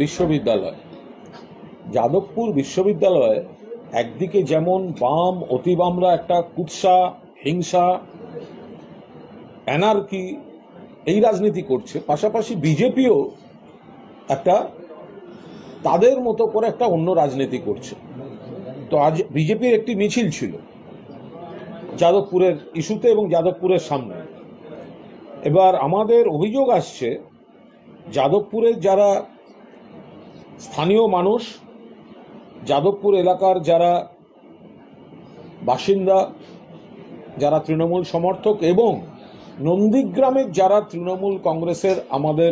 বিশ্ববিদ্যালয়। যাদবপুর বিশ্ববিদ্যালয়ে একদিকে যেমন বাম অতিবামরা একটা কুৎসা, হিংসা, অ্যানার্কি এই রাজনীতি করছে, পাশাপাশি বিজেপিও একটা তাদের মতো করে একটা অন্য রাজনীতি করছে। তো আজ বিজেপির একটি মিছিল ছিল যাদবপুরের ইস্যুতে এবং যাদবপুরের সামনে। এবার আমাদের অভিযোগ আসছে, যাদবপুরের যারা স্থানীয় মানুষ, যাদবপুর এলাকার যারা বাসিন্দা, যারা তৃণমূল সমর্থক এবং নন্দীগ্রামের যারা তৃণমূল কংগ্রেসের আমাদের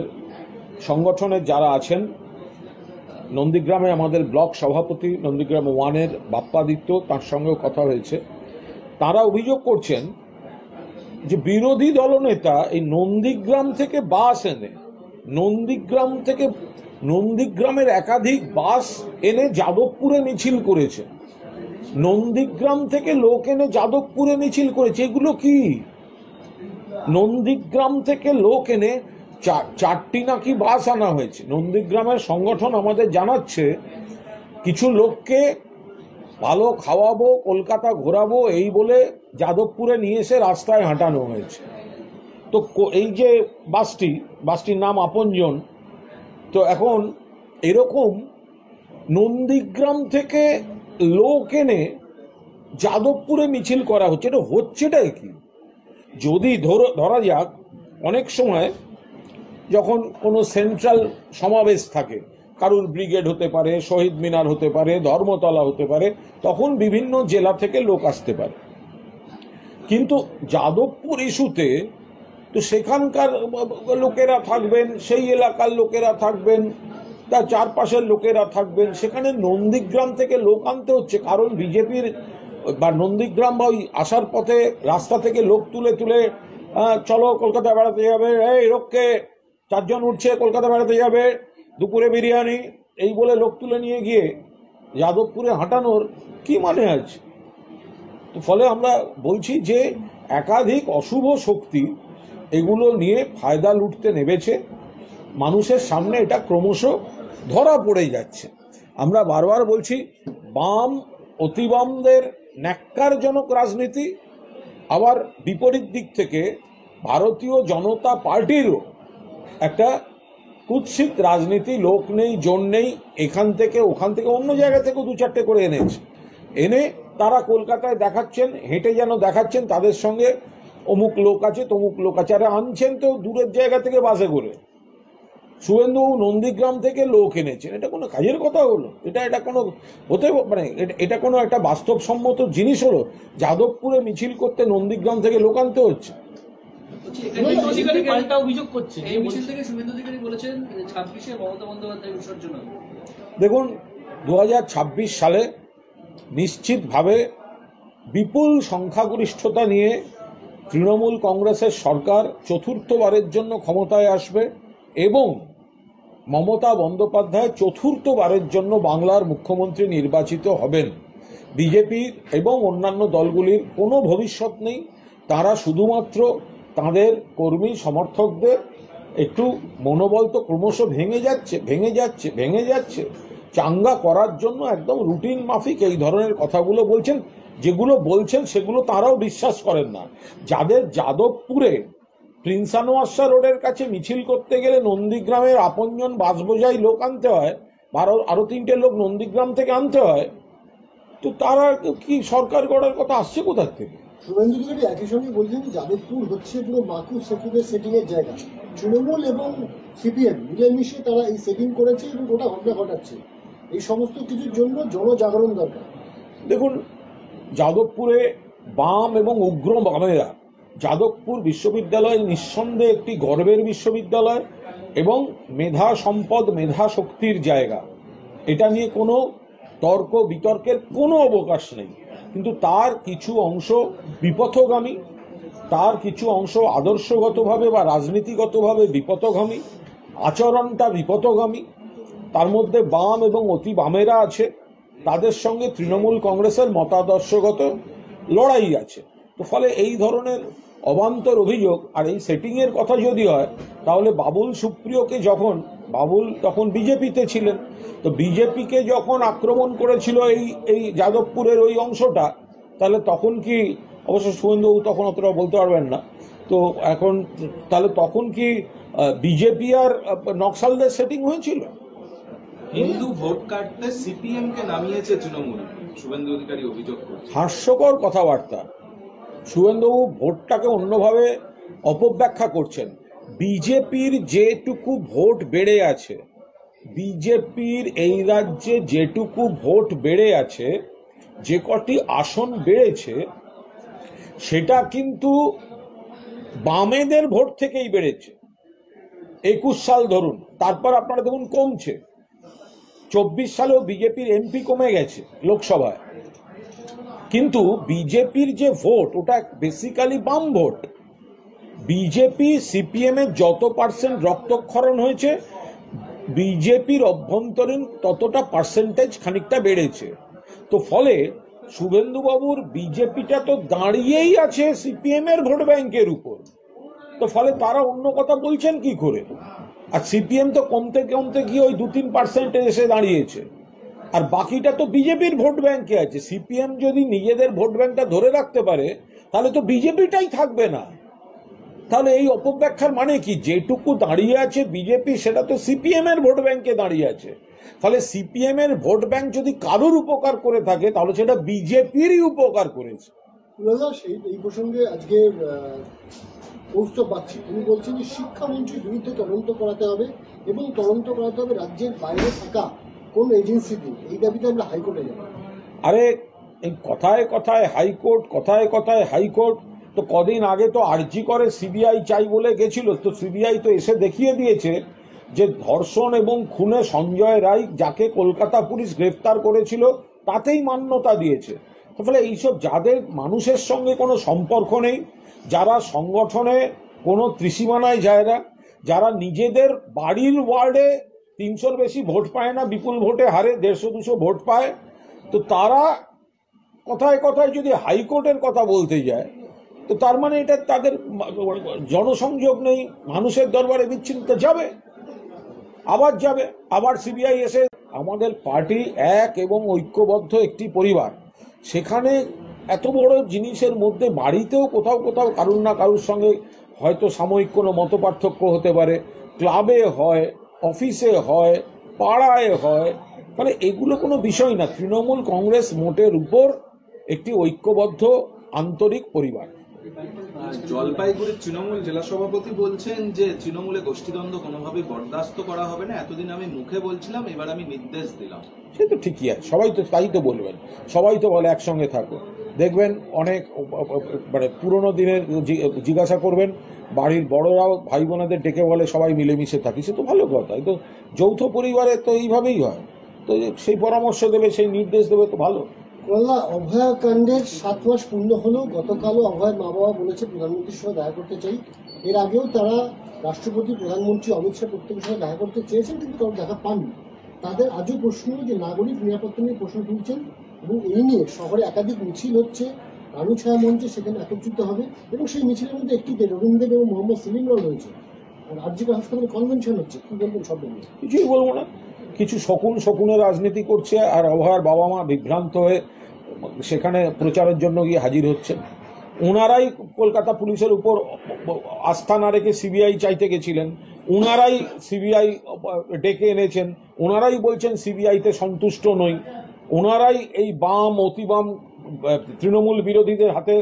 সংগঠনের যারা আছেন, নন্দীগ্রামে আমাদের ব্লক সভাপতি নন্দীগ্রাম 1-এর বাপ্পাদিত্য, তার সঙ্গেও কথা হয়েছে, তারা অভিযোগ করছেন যে বিরোধী দলনেতা এই নন্দীগ্রাম থেকে বাস এনে নন্দীগ্রামের একাধিক বাস এনে যাদবপুরে মিছিল করেছে, নন্দীগ্রাম থেকে লোক এনে যাদবপুরে মিছিল করেছে। এগুলো কি? নন্দীগ্রাম থেকে লোক এনে চারটি নাকি বাস আনা হয়েছে। নন্দীগ্রামের সংগঠন আমাদের জানাচ্ছে কিছু লোককে ভালো খাওয়াবো, কলকাতা ঘোরাবো এই বলে যাদবপুরে নিয়ে এসে রাস্তায় হাঁটানো হয়েছে। তো এই যে বাসটির নাম আপনজন, তো এখন এরকম নন্দীগ্রাম থেকে লোক এনে যাদবপুরে মিছিল করা হচ্ছে। এটা হচ্ছেটাই কি? যদি ধরা যাক অনেক সময় যখন কোনো সেন্ট্রাল সমাবেশ থাকে, কারুর ব্রিগেড হতে পারে, শহীদ মিনার হতে পারে, ধর্মতলা হতে পারে, তখন বিভিন্ন জেলা থেকে লোক আসতে পারে। কিন্তু যাদবপুর ইস্যুতে তো সেখানকার লোকেরা থাকবেন, সেই এলাকার লোকেরা থাকবেন, তার চারপাশের লোকেরা থাকবেন, সেখানে নন্দীগ্রাম থেকে লোক আনতে হচ্ছে। কারণ বিজেপির বা নন্দীগ্রাম বা ওই আসার পথে রাস্তা থেকে লোক তুলে চলো কলকাতা বেড়াতে যাবে, এই লোককে 4 জন উঠছে কলকাতা বেড়াতে যাবে, দুপুরে বিরিয়ানি, এই বলে লোক তুলে নিয়ে গিয়ে যাদবপুরে হাঁটানোর কি মানে আছে? তো ফলে আমরা বলছি যে একাধিক অশুভ শক্তি এগুলো নিয়ে ফায়দা লুটতে নেমেছে। মানুষের সামনে এটা ক্রমশ ধরা পড়ে যাচ্ছে। আমরা বারবার বলছি, বাম অতিবামদের ন্যাক্কারজনক রাজনীতি, আবার বিপরীত দিক থেকে ভারতীয় জনতা পার্টিরও একটা কুৎসিত রাজনীতি, লোক নেই, জন নেই, এখান থেকে ওখান থেকে অন্য জায়গা থেকে 2-4টে করে এনে তারা কলকাতায় দেখাচ্ছেন, হেঁটে যেন দেখাচ্ছেন তাদের সঙ্গে অমুক লোক আছে, তমুক লোক আছে। আরে আনছেন তো দূরের জায়গা থেকে বাসে করে। শুভেন্দুবাবু নন্দীগ্রাম থেকে লোক এনেছেন, এটা কোনো কাজের কথা হলো? এটা কোনো হতে মানে এটা কোনো একটা বাস্তবসম্মত জিনিস হলো? যাদবপুরে মিছিল করতে নন্দীগ্রাম থেকে লোক আনতে হচ্ছে। দেখুন, 2026 সালে নিশ্চিতভাবে বিপুল সংখ্যাগরিষ্ঠতা নিয়ে তৃণমূল কংগ্রেসের সরকার চতুর্থবারের জন্য ক্ষমতায় আসবে এবং মমতা বন্দ্যোপাধ্যায় চতুর্থবারের জন্য বাংলার মুখ্যমন্ত্রী নির্বাচিত হবেন। বিজেপির এবং অন্যান্য দলগুলির কোনো ভবিষ্যৎ নেই। তারা শুধুমাত্র তাদের কর্মী সমর্থকদের একটু মনোবল তো ক্রমশ ভেঙে যাচ্ছে চাঙ্গা করার জন্য একদম রুটিন মাফিক এই ধরনের কথাগুলো বলছেন। যেগুলো বলছেন সেগুলো তারাও বিশ্বাস করেন না। যাদের যাদবপুরে প্রিন্স আনোয়ার শাহ রোডের কাছে মিছিল করতে গেলে নন্দীগ্রামের আপনজন বাস বোঝাই লোক আনতে হয়, আরো 3টে লোক নন্দীগ্রাম থেকে আনতে হয়, তো তারা কি সরকার গড়ার কথা আসছে কোথার থেকে? শুভেন্দু অধিকারী একই সঙ্গে বলছেন যে যাদবপুর হচ্ছে পুরো মাকু সেফুরের সেটিং এর জায়গা। তৃণমূল এবং সিপিএম মিলেমিশে তারা এই সেটিং করেছে এবং ওটা ঘটনা ঘটাচ্ছে। এই সমস্ত কিছুর জন্য জনজাগরণ দরকার। দেখুন, যাদবপুরে বাম এবং উগ্র বামেরা, যাদবপুর বিশ্ববিদ্যালয় নিঃসন্দেহে একটি গর্বের বিশ্ববিদ্যালয় এবং মেধা সম্পদ, মেধা শক্তির জায়গা। এটা নিয়ে কোনো তর্ক বিতর্কের কোনো অবকাশ নেই। কিন্তু তার কিছু অংশ বিপথগামী, তার কিছু অংশ আদর্শগতভাবে বা রাজনীতিগতভাবে বিপথগামী, আচরণটা বিপথগামী। তার মধ্যে বাম এবং অতি বামেরা আছে, তাদের সঙ্গে তৃণমূল কংগ্রেসের মতাদর্শগত লড়াই আছে। তো ফলে এই ধরনের অবান্তর অভিযোগ। আর এই সেটিং এর কথা যদি হয় তাহলে বাবুল সুপ্রিয়কে যখন বাবুল তখন বিজেপিতে ছিলেন, তো বিজেপিকে যখন আক্রমণ করেছিল এই এই যাদবপুরের ওই অংশটা, তাহলে তখন কি, অবশ্য শুভেন্দুবাবু তখন অতটা বলতে পারবেন না, তো এখন তাহলে তখন কি বিজেপি আর নকশালদের সেটিং হয়েছিল? হিন্দু ভোট কাটতে সিপিএম কে নামিয়েছে তৃণমূল, শুভেন্দু অধিকারী অভিযোগ করছে। হাস্যকর কথাবার্তা। শুভেন্দুবাবু ভোটটাকে অন্যভাবে অপব্যাখ্যা করছেন। বিজেপির যেটুকু ভোট বেড়ে আছে, বিজেপির এই রাজ্যে যেটুকু ভোট বেড়ে আছে, যে কটি আসন বেড়েছে, সেটা কিন্তু বামেদের ভোট থেকেই বেড়েছে। 21 সাল ধরুন, তারপর আপনারা দেখুন কমছে। 24 সালেও বিজেপির এমপি কমে গেছে লোকসভায়, কিন্তু বিজেপির যে ভোট ওটা বেসিক্যালি বাম ভোট। বিজেপি সিপিএম এর যত পার্সেন্ট রক্তক্ষরণ হয়েছে, বিজেপির অভ্যন্তরীণ ততটা পার্সেন্টেজ খানিকটা বেড়েছে। তো ফলে শুভেন্দুবাবুর বিজেপিটা তো দাঁড়িয়েই আছে সিপিএম এর ভোট ব্যাংকের উপর, তো ফলে তারা অন্য কথা বলছেন কি করে? আর সিপিএম তো কমতে কমতে গিয়ে ওই 2-3% এসে দাঁড়িয়েছে, আর বাকিটা তো বিজেপির ভোট ব্যাংকে আছে। সিপিএম যদি নিজেদের ভোট ব্যাংকটা ধরে রাখতে পারে তাহলে তো বিজেপিটাই থাকবে না। তাহলে এই অপব্যাখ্যার মানে কি? যেটুকু দাঁড়িয়ে আছে বিজেপি, সেটা তো সিপিএম এর ভোট ব্যাংকে দাঁড়িয়ে আছে। ফলে সিপিএম এর ভোট ব্যাংক যদি কারোর উপকার করে থাকে তাহলে সেটা বিজেপিরই উপকার করেছে। এই প্রসঙ্গে আজকে কৌস্তব বাগচি তিনি বলছেন যে শিক্ষামন্ত্রীর বিরুদ্ধে তদন্ত করাতে হবে এবং তদন্ত করাতে হবে রাজ্যের বাইরে থাকা কোন এজেন্সি দিয়ে। এই দাবিতে আমরা হাইকোর্টে যাব। আরে এই কথায় কথায় হাইকোর্ট, কথায় কথায় হাইকোর্ট, তো কদিন আগে তো আরজি করে সিবিআই চাই বলে গেছিল, তো সিবিআই তো এসে দেখিয়ে দিয়েছে যে ধর্ষণ এবং খুনে সঞ্জয় রায় যাকে কলকাতা পুলিশ গ্রেফতার করেছিল তাতেই মান্যতা দিয়েছে। ফলে এইসব যাদের মানুষের সঙ্গে কোনো সম্পর্ক নেই, যারা সংগঠনে কোনো ত্রিসীমানায় যায় না, যারা নিজেদের বাড়ির ওয়ার্ডে 300-র বেশি ভোট পায় না, বিপুল ভোটে হারে 150-200 ভোট পায়, তো তারা কথায় কথায় যদি হাইকোর্টের কথা বলতে যায়, তো তার মানে এটা তাদের জনসংযোগ নেই, মানুষের দরবারে বিচ্ছিন্ন যাবে, আবার যাবে, আবার সিবিআই এসে। আমাদের পার্টি এক এবং ঐক্যবদ্ধ একটি পরিবার, সেখানে এত বড় জিনিসের মধ্যে বাড়িতেও কোথাও কোথাও কারুর না কারুর সঙ্গে হয়তো সাময়িক কোনো মতপার্থক্য হতে পারে, ক্লাবে হয়, অফিসে হয়, পাড়ায় হয়, ফলে এগুলো কোনো বিষয় না। তৃণমূল কংগ্রেস মোটের উপর একটি ঐক্যবদ্ধ আন্তরিক পরিবার। জলপাইগুড়ির তৃণমূল জেলা সভাপতি বলছেন যে তৃণমূলে গোষ্ঠীদ্বন্দ্ব কোনোভাবেই বরদাস্ত করা হবে না। এতদিন আমি মুখে বলছিলাম, এবার আমি নির্দেশ দিলাম। সে তো ঠিকই আছে, সবাই তো তাই তো বলবেন, সবাই তো বলে একসঙ্গে থাকো। দেখবেন অনেক মানে পুরোনো দিনের জিজ্ঞাসা করবেন, বাড়ির বড়রাও ভাই বোনেদের ডেকে বলে সবাই মিলেমিশে থাকি, সে তো ভালো কথা। এই তো যৌথ পরিবারে তো এইভাবেই হয়, তো সেই পরামর্শ দেবে, সেই নির্দেশ দেবে, তো ভালো। অভয়া কাণ্ডের 7 মাস পূর্ণ হলেও গতকালও অভয়ের মা বাবা বলেছে প্রধানমন্ত্রীর সঙ্গে দেখা করতে চাই। এর আগেও তারা রাষ্ট্রপতি, প্রধানমন্ত্রী, অমিত শাহ প্রত্যেকের সঙ্গে দেখা করতে চেয়েছেন, কিন্তু কারো দেখা পাননি। তাদের আজও প্রশ্ন যে নাগরিক নিরাপত্তা নিয়ে প্রশ্ন তুলছেন এবং এই নিয়ে শহরে একাধিক মিছিল হচ্ছে। রানু ছায়া মঞ্চে সেখানে একত্রিত হবে এবং সেই মিছিলের মধ্যে একটিতে রবীন্দ্র এবং মোহাম্মদ সেলিমরাও রয়েছে। আর আরজিকর হাসপাতালে কনভেনশন হচ্ছে, কি বলবেন সব নিয়ে? কিছুই বলবো না, কিছু শকুনে রাজনীতি করছে, আর অভয়ার বাবা মা বিভ্রান্ত হয়ে সেখানে প্রচারের জন্য গিয়ে হাজির হচ্ছে। ওনারাই কলকাতা পুলিশের উপর আস্থা না রেখে সিবিআই চাইতে গেছিলেন, ওনারাই সিবিআই ডেকে এনেছেন, ওনারাই বলছেন সিবিআইতে সন্তুষ্ট নই, ওনারাই এই বাম অতিবাম তৃণমূল বিরোধীদের হাতে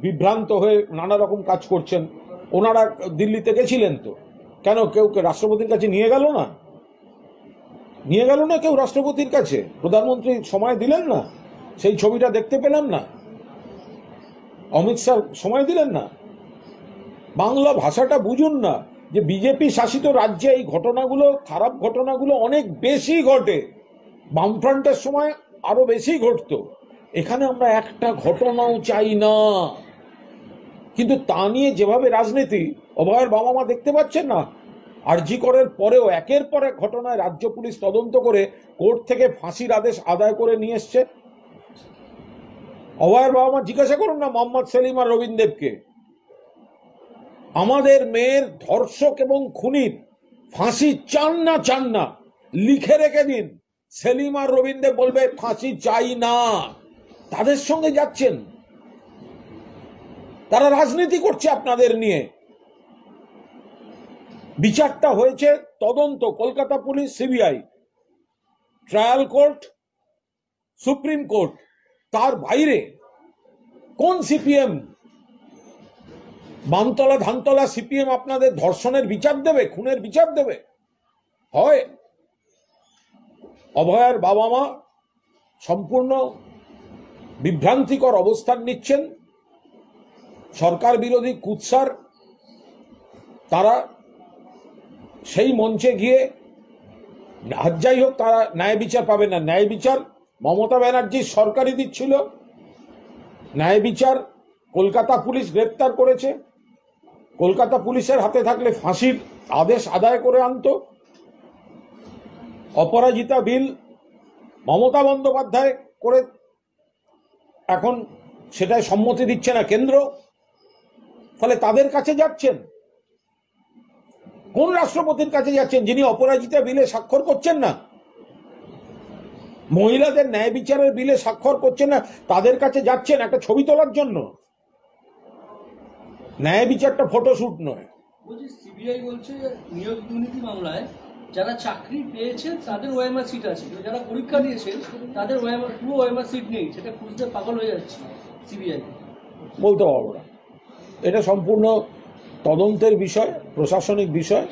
বিভ্রান্ত হয়ে নানা রকম কাজ করছেন। ওনারা দিল্লিতে গেছিলেন, তো কেন কেউ রাষ্ট্রপতির কাছে নিয়ে গেল না? নিয়ে গেল না কেউ রাষ্ট্রপতির কাছে? প্রধানমন্ত্রী সময় দিলেন না? সেই ছবিটা দেখতে পেলাম না? অমিত শাহ সময় দিলেন না? বাংলা ভাষাটা বুঝুন না, যে বিজেপি শাসিত রাজ্যে এই ঘটনাগুলো, খারাপ ঘটনাগুলো অনেক বেশি ঘটে। বামফ্রন্টের সময় আরো বেশি ঘটতো। এখানে আমরা একটা ঘটনাও চাই না, কিন্তু তা নিয়ে যেভাবে রাজনীতি, অভয়ের বাবা মা দেখতে পাচ্ছেন না? আরজি করের পরেও একের পর এক ঘটনায় রাজ্য পুলিশ তদন্ত করে কোর্ট থেকে ফাঁসির আদেশ আদায় করে নিয়ে এসছে। অভয়ের বাবা মা জিজ্ঞাসা করুন না মোহাম্মদ সেলিম আর রবীন্দ্রকে, আমাদের মেয়ের ধর্ষক এবং খুনির ফাঁসি চান না লিখে রেখে দিন। সেলিম আর রবীন্দ্র বলবে ফাঁসি চাই না, তাদের সঙ্গে যাচ্ছেন। তারা রাজনীতি করছে আপনাদের নিয়ে। বিচারটা হয়েছে তদন্ত Kolkata police, CBI, trial court, supreme court, তার বাইরে কোন সিপিএম, বামতলা ধানতলা সিপিএম আপনাদের ধর্ষণের বিচার দেবে, খুনের বিচার দেবে? হয় অভয়ার বাবা মা সম্পূর্ণ বিভ্রান্তিকর অবস্থান নিচ্ছেন, সরকার বিরোধী কুৎসার তারা সেই মঞ্চে গিয়ে যাই হোক তারা ন্যায় বিচার পাবে না। ন্যায় বিচার মমতা ব্যানার্জির সরকারই দিচ্ছিল, ন্যায় বিচার কলকাতা পুলিশ গ্রেপ্তার করেছে, কলকাতা পুলিশের হাতে থাকলে ফাঁসির আদেশ আদায় করে আনতো। অপরাজিতা বিল মমতা বন্দ্যোপাধ্যায় করে এখন সেটায় সম্মতি দিচ্ছে না কেন্দ্র, ফলে তাদের কাছে যাচ্ছেন। কোন রাষ্ট্রপতির কাছে যাচ্ছেন যিনি অপরাজিতা বিলে স্বাক্ষর করছেন না, মহিলাদের ন্যায় বিচারের বিলে স্বাক্ষর করছেন না, তাদের কাছে যাচ্ছেন একটা ছবি তোলার জন্য। ন্যায় বিচারটা ফটোশুট নয়। সিবিআই বলছে নিয়োগ দুর্নীতি মামলায় যারা চাকরি পেয়েছে তাদের ওএমআর সিট আছে, যারা পরীক্ষা দিয়েছে তাদের পুরো ওএমআর সিট নেই, সেটা খুঁজতে পাগল হয়ে যাচ্ছে সিবিআই। বলতে পারবো না, এটা সম্পূর্ণ তদন্তের বিষয়, প্রশাসনিক বিষয়।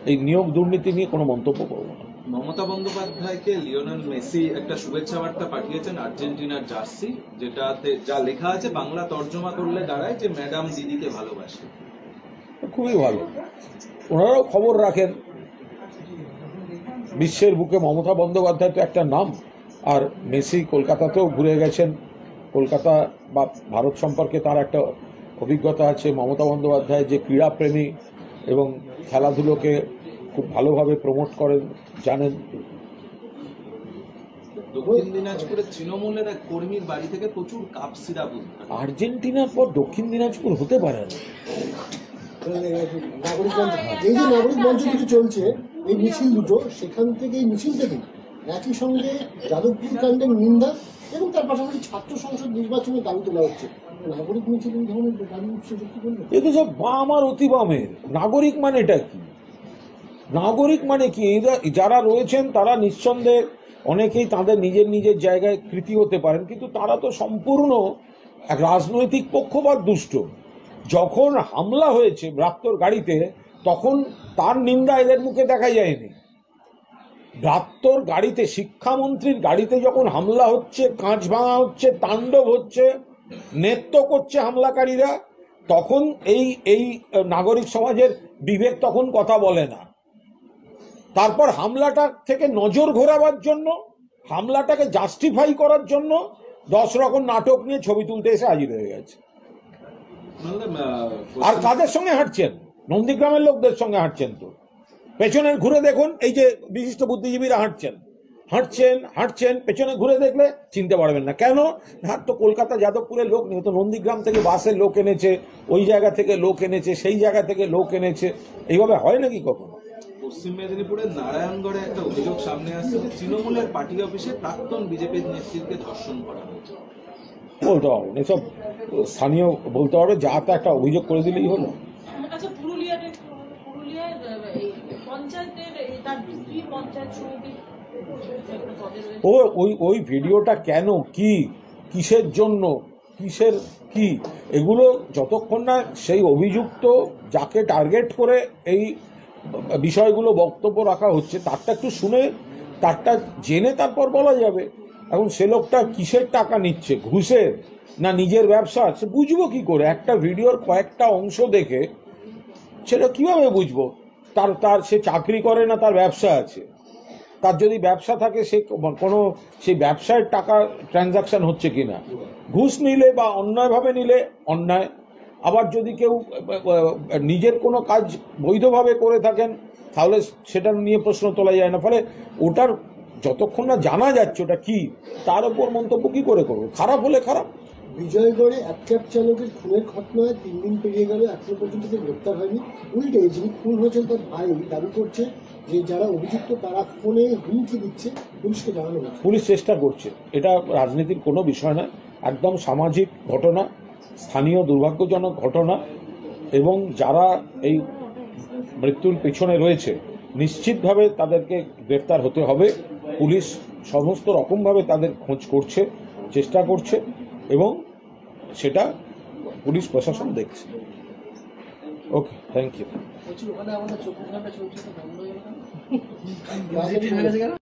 এই নিয়োগ দুর্নীতি নিয়ে কোনো মন্তব্য করবো না। মমতা বন্দ্যোপাধ্যায়কে লিওনেল মেসি একটা শুভেচ্ছা বার্তা পাঠিয়েছেন আর্জেন্টিনার জার্সি, যেটাতে যা লেখা আছে বাংলা তর্জমা করলে দাঁড়ায় যে ম্যাডাম দিদিকে ভালোবাসে। খুবই ভালো, ওনারাও খবর রাখেন। বিশ্বের বুকে মমতা বন্দ্যোপাধ্যায় তো একটা নাম, আর মেসি কলকাতাতেও ঘুরে গেছেন, কলকাতা বা ভারত সম্পর্কে তার একটা অভিজ্ঞতা আছে। মমতা বন্দ্যোপাধ্যায় যে ক্রীড়াপ্রেমী এবং খেলাধুলোকে খুব ভালোভাবে প্রমোট করেন, জানেন। দক্ষিণ দিনাজপুরের তৃণমূলের এক কর্মীর বাড়ি থেকে প্রচুর কাপ সিরাপ উদ্ধার। আর্জেন্টিনার পর দক্ষিণ দিনাজপুর হতে পারে না। নাগরিক মঞ্চ, এই যে নাগরিক মঞ্চ কিছু চলছে, এই মিছিল দুটো, সেখান থেকে এই মিছিল থেকে একই সঙ্গে যাদবপুর কাণ্ডের নিন্দা এবং তার পাশাপাশি ছাত্র সংসদ নির্বাচনের দাবি তোলা হচ্ছে। নাগরিক মিছিল এই ধরনের দাবি সুযোগ কি করবে? এ তো সব বাম আর অতি বামের। নাগরিক মানে এটা কি? নাগরিক মানে কি? যারা রয়েছেন তারা নিঃসন্দেহে অনেকেই তাদের নিজের নিজের জায়গায় কৃতি হতে পারেন, কিন্তু তারা তো সম্পূর্ণ এক রাজনৈতিক পক্ষপাত দুষ্ট। যখন হামলা হয়েছে ব্রাত্যর গাড়িতে, তখন তার নিন্দা এদের মুখে দেখা যায়নি। ব্রাত্যর গাড়িতে, শিক্ষামন্ত্রীর গাড়িতে যখন হামলা হচ্ছে, কাঁচ ভাঙা হচ্ছে, তাণ্ডব হচ্ছে, নৃত্য করছে হামলাকারীরা, তখন এই নাগরিক সমাজের বিবেক তখন কথা বলে না। তারপর হামলাটা থেকে নজর ঘোরাবার জন্য, হামলাটাকে জাস্টিফাই করার জন্য 10 রকম নাটক নিয়ে ছবি তুলতে এসে হাজির হয়ে গেছে। আর কাদের সঙ্গে হাঁটছেন? নন্দীগ্রামের লোকদের সঙ্গে হাঁটছেন। তো পেছনে ঘুরে দেখুন, এই যে বিশিষ্ট বুদ্ধিজীবীরা হাঁটছেন, পেছনে ঘুরে দেখলে চিনতে পারবেন না। কেন? না, তো কলকাতা যাদবপুরের লোক নেই, তো নন্দীগ্রাম থেকে বাসের লোক এনেছে, ওই জায়গা থেকে লোক এনেছে, সেই জায়গা থেকে লোক এনেছে। এইভাবে হয় নাকি কখনো? পশ্চিম মেদিনীপুরের নারায়ণগড়ে একটা অভিযোগ সামনে আসছে যে তৃণমূলের পার্টি অফিসে প্রাক্তন বিজেপির নেত্রীকে ধর্ষণ করা হয়েছে। বলতে পারবো না, এসব স্থানীয় বলতে পারবে, যা তা একটা অভিযোগ করে দিলেই হলো। আচ্ছা, পুরুলিয়ায় পঞ্চায়েতের তার স্ত্রী পঞ্চায়েত সমিতি ওই ভিডিওটা কেন, কি, কিসের জন্য, কিসের কি, এগুলো যতক্ষণ না সেই অভিযুক্ত যাকে টার্গেট করে এই বিষয়গুলো বক্তব্য রাখা হচ্ছে তারটা একটু শুনে, তারটা জেনে তারপর বলা যাবে। এখন সে লোকটা কিসের টাকা নিচ্ছে, ঘুষের না নিজের ব্যবসা, সে বুঝবো কি করে? একটা ভিডিওর কয়েকটা অংশ দেখে সেটা কিভাবে বুঝবো? তার সে চাকরি করে না তার ব্যবসা আছে? তার যদি ব্যবসা থাকে, সে কোনো সেই ব্যবসায় টাকা ট্রানজাকশন হচ্ছে কিনা? ঘুষ নিলে বা অন্যায়ভাবে নিলে অন্যায়, আবার যদি কেউ নিজের কোনো কাজ বৈধভাবে করে থাকেন তাহলে সেটা নিয়ে প্রশ্ন তোলা যায় না। ফলে ওটার যতক্ষণ না জানা যাচ্ছে ওটা কি, তার উপর মন্তব্য কি করে করবো? খারাপ হলে খারাপ, বিজয়গড়ে এক ক্যাব চালকের খুনের ঘটনায় 3 দিন পেরিয়ে গেল, এখনো পর্যন্ত কেউ গ্রেপ্তার হয়নি। উল্টে যিনি খুন হয়েছেন তার ভাই দাবি করছে যে যারা অভিযুক্ত তারা ফোনে হুমকি দিচ্ছে, পুলিশকে জানানো হচ্ছে। পুলিশ চেষ্টা করছে। এটা রাজনীতির কোনো বিষয় না, একদম সামাজিক ঘটনা, স্থানীয় দুর্ভাগ্যজনক ঘটনা, এবং যারা এই মৃত্যুর পেছনে রয়েছে নিশ্চিতভাবে তাদেরকে গ্রেফতার হতে হবে। পুলিশ সমস্ত রকমভাবে তাদের খোঁজ করছে, চেষ্টা করছে, এবং সেটা পুলিশ প্রশাসন দেখছে। ওকে, থ্যাংক ইউ। বলছি ওখানে আমাদের 24 ঘন্টা চলছে তো বন্ধ হয়ে গেল। রাজনীতি